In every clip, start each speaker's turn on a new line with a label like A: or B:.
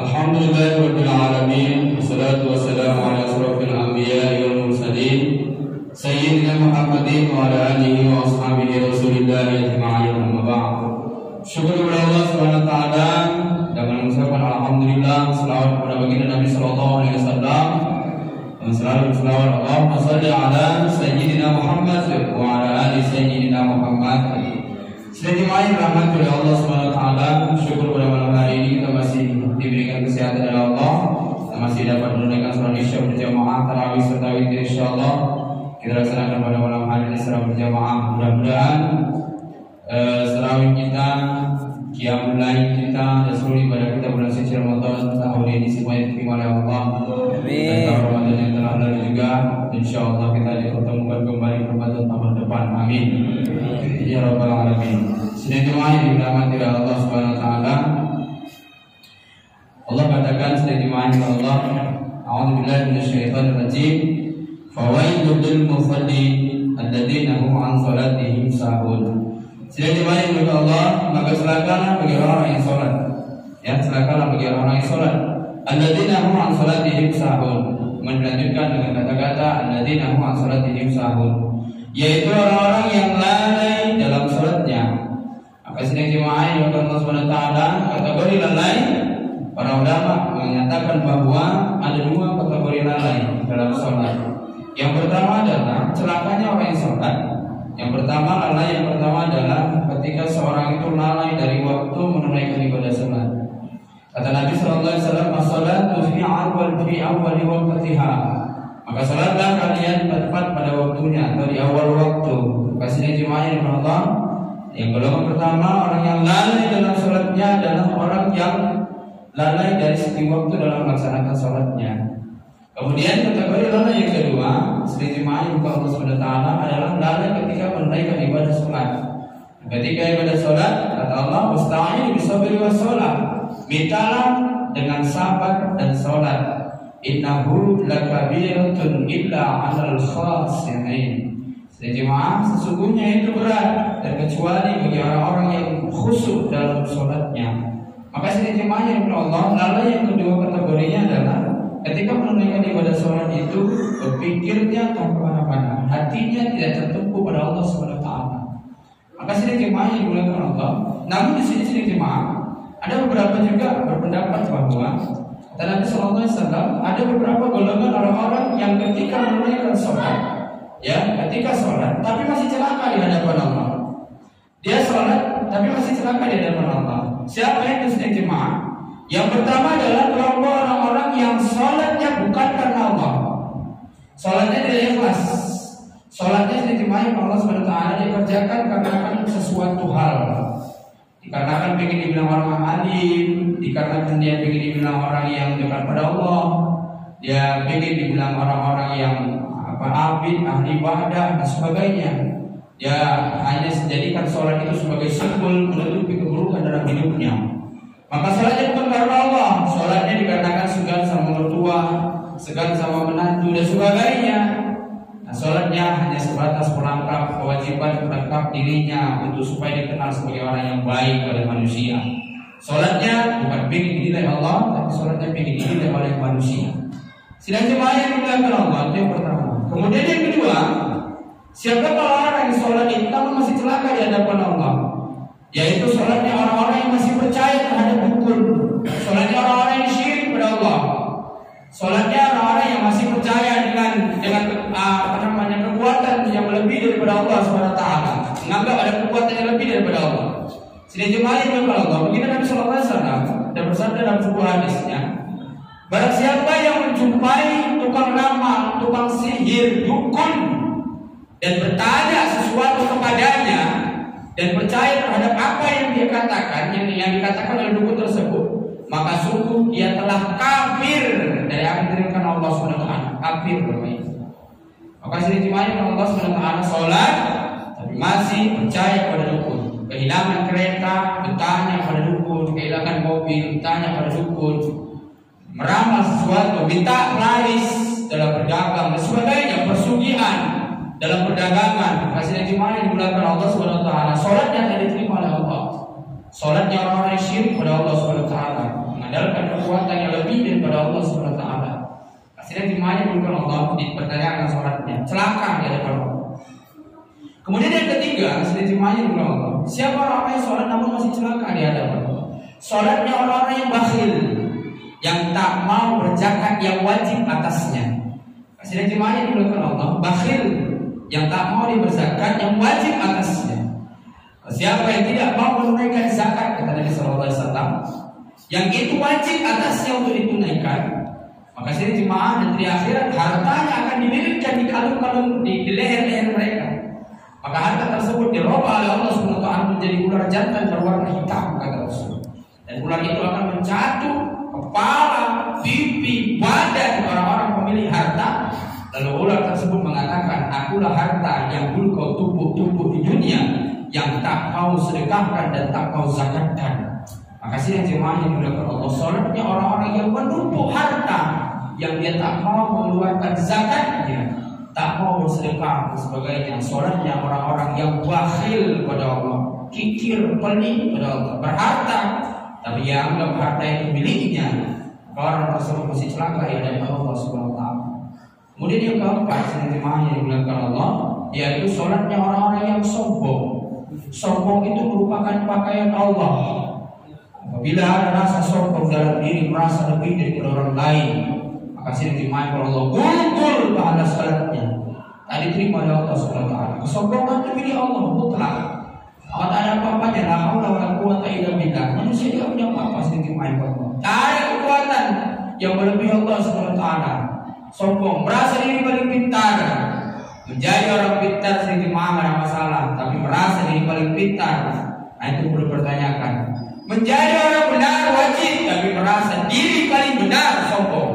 A: Alhamdulillahirrahmanirrahim. Wassalatu wassalamu ala asrofil anbiya'i wal mursalin Sayyidina Muhammadin wa ala alihi wa ashabihi rasulillahi ajma'in, amma ba'd. Syukur kepada Allah subhanahu wa ta'ala dan mengucapkan alhamdulillah, selawat kepada baginda Nabi sallallahu alaihi wasallam, dan selalu selawat Allahumma shalli ala Sayyidina Muhammad wa ala ali Sayyidina Muhammad. Selain lain rahmat oleh Allah subhanahu wa ta'ala, syukur pada malam hari ini kita masih diberikan kesehatan oleh Allah, kita masih dapat menunaikan sholat isya berjamaah, tarawih serta witir insyaallah kita laksanakan pada malam hari ini secara berjamaah. Mudah-mudahan tarawih kita, qiyamul lail kita, dan seluruh ibadah kita bulan suci Ramadan tahun ini semuanya diterima oleh Allah. Dan tahun Ramadan yang telah lalu juga insyaallah kita dipertemukan kembali pada tahun depan. Amin ya rabbal alamin. Sidang jemaah yang dirahmati oleh Allah subhanahu wa ta'ala, Allah katakan sedang dimana Allah, a'udzubillahi minasyaitonir rajim, fawailul lil musallin alladzina hum an salatihim sahun. Sedang dimana oleh Allah, maka celakalah bagi orang yang salat. Ya, celakalah bagi orang yang salat. Alladzina hum an salatihim sahun. Melanjutkan dengan kata-kata alladzina hum an salatihim sahun, yaitu orang-orang yang lalai dalam salatnya. Maka sedang jemaah yang Allah Subhanahu wa taala, kategori lalai, para ulama menyatakan bahwa ada dua kategori lalai dalam salat. Yang pertama adalah celakanya orang yang salat. Yang pertama lalai, yang pertama adalah ketika seorang itu lalai dari waktu menunaikan ibadah salat. Kata Nabi sallallahu alaihi wasallam, "As-salatu fi awwali waqtiha." Maka salatlah kalian tepat pada waktunya atau di awal waktu. Kasihnya jemaah yang Allah. Yang golongan pertama, orang yang lalai dalam salatnya adalah orang yang lalai dari segi waktu dalam melaksanakan salatnya. Kemudian kategori lalai yang kedua, selain jemaah yang Allah Subhanahu wa taala, adalah lalai ketika menunaikan ibadah salat. Ketika ibadah salat, kata Allah, "Wasta'inu bis-sabri was-shalah." Mintalah dengan sabar dan salat. Innahu lakabiratun illa 'alal khashi'in. Jemaah, sesungguhnya itu berat dan kecuali bagi orang-orang yang khusyuk dalam salatnya. Maka jemaah yang Allah, lalai yang kedua kategorinya adalah ketika menunaikan ibadah salat itu berpikirnya tak kemana-mana, hatinya tidak tertumpu pada Allah Subhanahu wa taala. Maka jemaah yang dimuliakan Allah, namun di sini jemaah ada beberapa juga berpendapat bahwa kata Nabi sallallahu alaihi wasallam, ada beberapa golongan orang-orang yang ketika menunaikan salat, ya, ketika salat tapi masih celaka di hadapan Allah. Dia salat tapi masih celaka di hadapan Allah. Siapa yang sedang jemaah? Yang pertama adalah kelompok orang-orang yang salatnya bukan karena Allah. Salatnya tidak ikhlas. Salatnya sedang jemaah yang Allah Subhanahu wa taala dikerjakan karena sesuatu hal. Dikarenakan ingin dibilang orang alim, dikarenakan dia ingin dibilang orang yang dekat pada Allah, dia ingin dibilang orang-orang yang abid, ahli ibadah dan sebagainya. Dia hanya menjadikan sholat itu sebagai simbol menutupi keburukan dalam hidupnya. Maka sholatnya bukan karena Allah, sholatnya dikarenakan segan sama mertua, segan sama menantu dan sebagainya. Nah, sholatnya hanya sebatas pelengkap kewajiban, pelengkap dirinya untuk supaya dikenal sebagai orang yang baik oleh manusia. Sholatnya bukan ingin dinilai Allah, tapi sholatnya ingin dinilai oleh manusia. Sidang jemaah yang dimuliakan Allah, itu yang pertama. Kemudian yang kedua, siapa orang yang sholat itu namun masih celaka di hadapan Allah? Yaitu sholatnya orang-orang yang masih percaya terhadap hukum, sholatnya orang-orang yang syirik pada Allah, sholatnya orang-orang yang masih percaya dengan kekuatan yang lebih daripada Allah Subhanahu wa taala, menganggap ada kekuatan yang lebih daripada Allah. Sidang jemaah yang dimuliakan Allah, begini Nabi sallallahu alaihi wasallam dan bersabda dalam sebuah hadisnya, barang siapa yang menjumpai tukang ramal, tukang sihir, dukun dan bertanya sesuatu kepadanya dan percaya terhadap apa yang dia katakan, yang dikatakan oleh dukun tersebut, maka sungguh dia telah kafir dari apa yang diturunkan Allah Subhanahu wa taala. Kafir bermain. Maka sini dimana Allah Subhanahu wa taala sholat tapi masih percaya kepada dukun, kehilangan kereta bertanya pada dukun, mobil, tanya pada dukun, meramal sesuatu, minta laris dalam berdagang dan sebagainya, persugihan dalam perdagangan. Kasih dimana dimulakan Allah Subhanahu wa taala. Salatnya tidak diterima oleh Allah. Salatnya orang-orang yang syirik pada Allah Subhanahu wa taala, mengandalkan kekuatan yang lebih daripada Allah Subhanahu wa taala. Kasih dimana dimulakan Allah, dipertanyakan salatnya. Celaka di hadapan Allah. Kemudian yang ketiga, kasih dimana dimulakan Allah. Siapa orang yang salat namun masih celaka di hadapan Allah? Salatnya orang-orang yang bakhil, yang tak mau berzakat yang wajib atasnya. Kasih dimana dimulakan Allah. Bakhil, yang tak mau berzakat yang wajib atasnya. Siapa yang tidak mau menunaikan zakat, kata Nabi sallallahu alaihi wasallam, yang itu wajib atasnya untuk ditunaikan, maka sini jemaah nanti di akhirat hartanya akan dimiliki di kalung-kalung di leher-leher mereka. Maka harta tersebut dirubah oleh Allah Subhanahu wa taala menjadi ular jantan berwarna hitam, kata Rasul. Dan ular itu akan menjatuh kepala, pipi, badan orang-orang pemilik harta. Lalu ular tersebut mengatakan, akulah harta yang dulu kau tumpuk-tumpuk di dunia, yang tak kau sedekahkan dan tak kau zakatkan. Maka sini jemaah yang dilakukan Allah, salatnya orang-orang yang menumpuk harta, yang dia tak mau mengeluarkan zakatnya, tak mau bersedekah dan sebagainya. Salatnya orang-orang yang bakhil pada Allah, kikir, pelit pada Allah, berharta, tapi yang anggap harta itu miliknya. Orang tersebut masih celaka di hadapan Allah Subhanahu wa taala. Kemudian yang keempat, jemaah yang dimuliakan Allah, yaitu salatnya orang-orang yang sombong. Sombong itu merupakan pakaian Allah. Apabila ada rasa sombong dalam diri, merasa lebih dari orang lain, maka sini jemaah Allah gundul pada salatnya, tak diterima oleh Allah Subhanahu wa taala. Kesombongan itu milik Allah mutlak. Allah tak ada apa-apanya, la haula wala quwwata illa billah. Manusia tidak punya apa-apa, sini jemaah Allah. Tak ada kekuatan yang melebihi Allah Subhanahu wa taala. Sombong, merasa diri paling pintar, menjadi orang pintar sedikit ada masalah, tapi merasa diri paling pintar, nah itu perlu pertanyakan. Menjadi orang benar wajib, tapi merasa diri paling benar, sombong.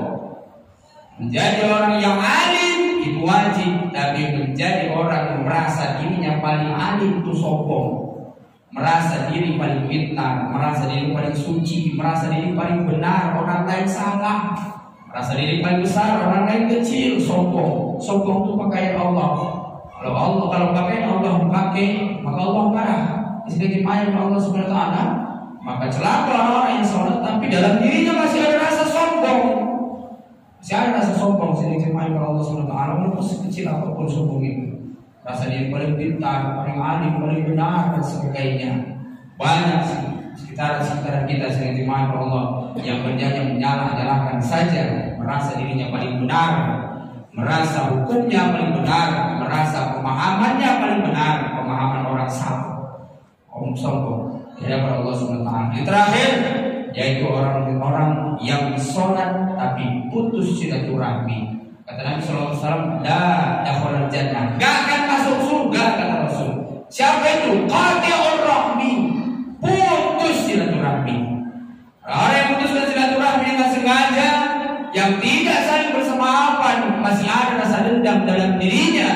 A: Menjadi orang yang alim itu wajib, tapi menjadi orang yang merasa dirinya paling alim itu sombong. Merasa diri paling pintar, merasa diri paling suci, merasa diri paling benar, orang lain salah. Rasa diri paling besar, orang lain kecil, sombong. Sombong itu pakaian Allah. Kalau pakaian Allah pakai, maka Allah marah. Sebagai ayat Allah Subhanahu wa taala, maka celaka orang yang salat tapi dalam dirinya masih ada rasa sombong. Masih ada rasa sombong sebagai ayat Allah Subhanahu wa taala, walaupun sekecil apapun sombong itu. Rasa diri paling pintar, paling alim, paling benar dan sebagainya. Banyak sekitar kita sebagai ayat Allah yang berjanji menyalah-nyalahkan saja, merasa dirinya paling benar, merasa hukumnya paling benar, merasa pemahamannya paling benar, pemahaman orang salah, sombong. Ya Allah Subhanahu wa taala. Yang terakhir yaitu orang-orang yang sholat tapi putus silaturahmi. Kata Nabi sallallahu alaihi wasallam, la dakhulul jannah, enggak akan masuk surga, kata Rasul. Siapa itu? Qati'ur rahmi, putus silaturahmi. Orang yang putuskan silaturahmi dengan sengaja, yang tidak saling bersamapan, masih ada rasa dendam dalam dirinya,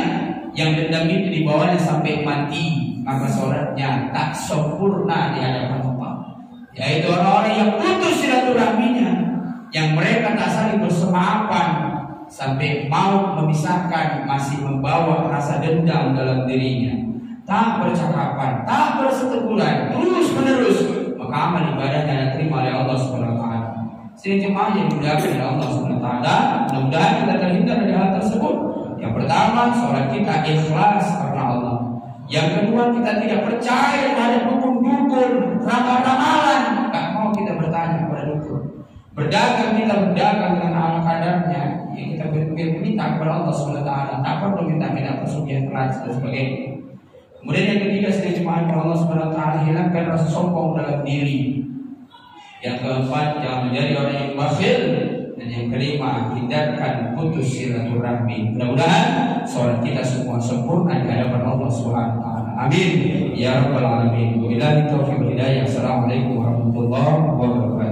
A: yang dendam itu dibawanya sampai mati, maka sholatnya tak sempurna di hadapan Allah. Yaitu orang-orang yang putus silaturahminya, yang mereka tak saling bersamapan, sampai mau memisahkan, masih membawa rasa dendam dalam dirinya, tak bercakapan, tak berseteguran, terus menerus, maka amal ibadahnya diterima oleh Allah Subhanahu wa taala. Sini jemaah yang dimuliakan oleh Allah Subhanahu wa taala, mudah-mudahan kita terhindar dari hal tersebut. Yang pertama, sholat kita ikhlas karena Allah. Yang kedua, kita tidak percaya pada dukun-dukun, ramal-ramalan, tak mau kita bertanya kepada dukun. Berdagang kita berdagang dengan ala kadarnya, ya kita minta kepada Allah Subhanahu wa taala, tak perlu minta persugihan keras dan sebagainya. Kemudian yang ketiga, sini jemaah Allah Subhanahu wa taala, hilangkan rasa sombong dalam diri. Yang keempat, jangan menjadi orang yang bakhil. Dan yang kelima, hindarkan putus silaturahmi. Mudah-mudahan sholat kita semua sempurna di hadapan Allah Subhanahu wa taala. Amin ya rabbal alamin. Wabillahi taufiq wal hidayah. Assalamualaikum warahmatullahi wabarakatuh.